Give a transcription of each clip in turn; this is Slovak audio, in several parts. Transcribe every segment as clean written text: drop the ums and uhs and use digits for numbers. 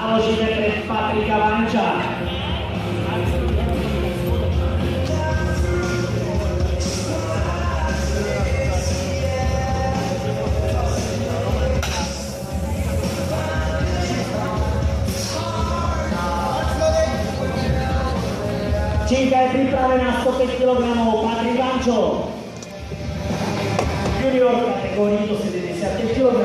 naložíme pred Patrika Vanča. Činka je pripravená 105 kg, Patrik Vančo. Junior v kategórii do 75 kg.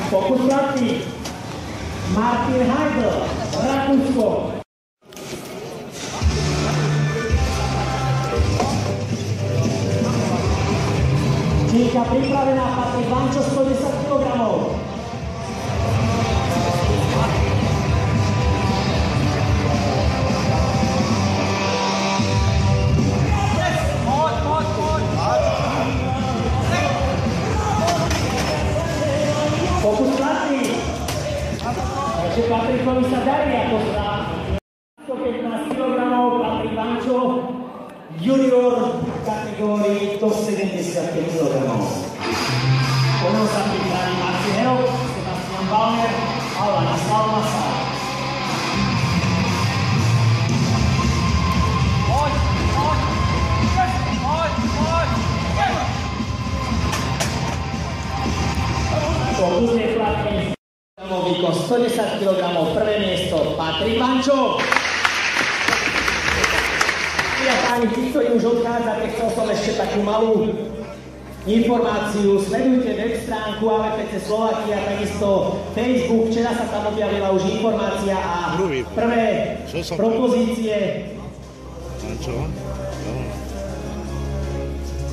Fokus platný. Martin Heidel, Rakúsko. Činka pripravená, Patrik Vančo, 110 kg. Fokus platný. Takže Patrikovi sa darí ako za 115 kg, Patrik Vančo, junior v kategórii do 75 kg. Potom sa pripraví Marcin Herok, Sebastian Ballner a Ladislav Masár. Fokus je platný. Výkon 110 kg, prvé miesto Patrik Vančo. Ja páni, tí, ktorí už odchádzate, chcel som ešte takú malú informáciu. Sledujte web stránku AVPC Slovakia, takisto Facebook. Včera sa tam objavila už informácia a prvé propozície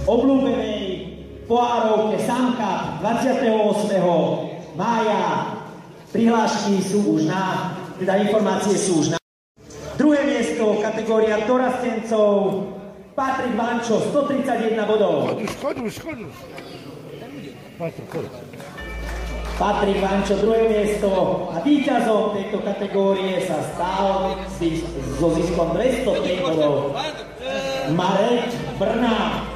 obľúbenej pohárovke Samka 28. mája. Prihlášky sú už teda informácie sú už na. Druhé miesto, kategória dorastencov, Patrik Vančo, 131 bodov. Choď. Patrik Vančo, druhé miesto a víťazom tejto kategórie sa stal so ziskom 205 bodov Marek Brna.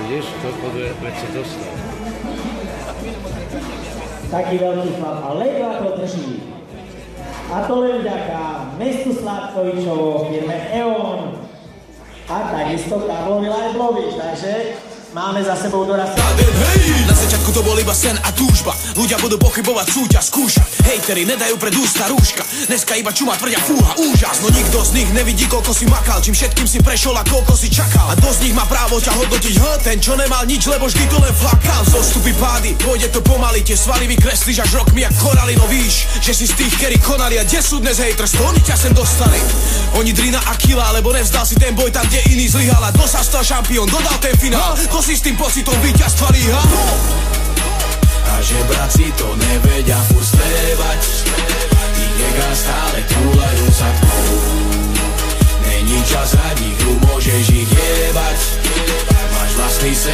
Vidíš, to prečo dostal. Taký veľký chlap a ledva to drží. A to len vďaka mestu Sládkovičovo, firme E.ON a takisto Karlovi Leiblovi, takže máme za sebou dorast. Na začiatku to bol iba sen a túžba. Ľudia budú pochybovať, súťaž skúšať. Hejteri nedajú pred ústa rúška. Dneska iba čuma tvrdia fúha, úžas. No nikto z nich nevidí, koľko si makal, čím všetkým si prešiel a koľko si čakal. A dosť z nich má právo ťa hodnotiť, ten čo nemal nič, lebo vždy to len flakal. Zostupy pády, pôjde to pomaly, tie svaly vykreslíš až rokmi jak korali. No víš, že si z tých, ktorí konali. A kde sú dnes haters, to oni ťa sem dostali. Oni drina a kila, lebo nevzdal si ten boj tam, kde iný zlyhal. A kto sa stal šampión, dodal ten finál. To si s tým pocitom víťazstva líha. A že braci to nevedia furt spievať, ich ega stále túlajú sa tmou. Není čas hrať, hru môžeš ich jebať, máš vlastný sen.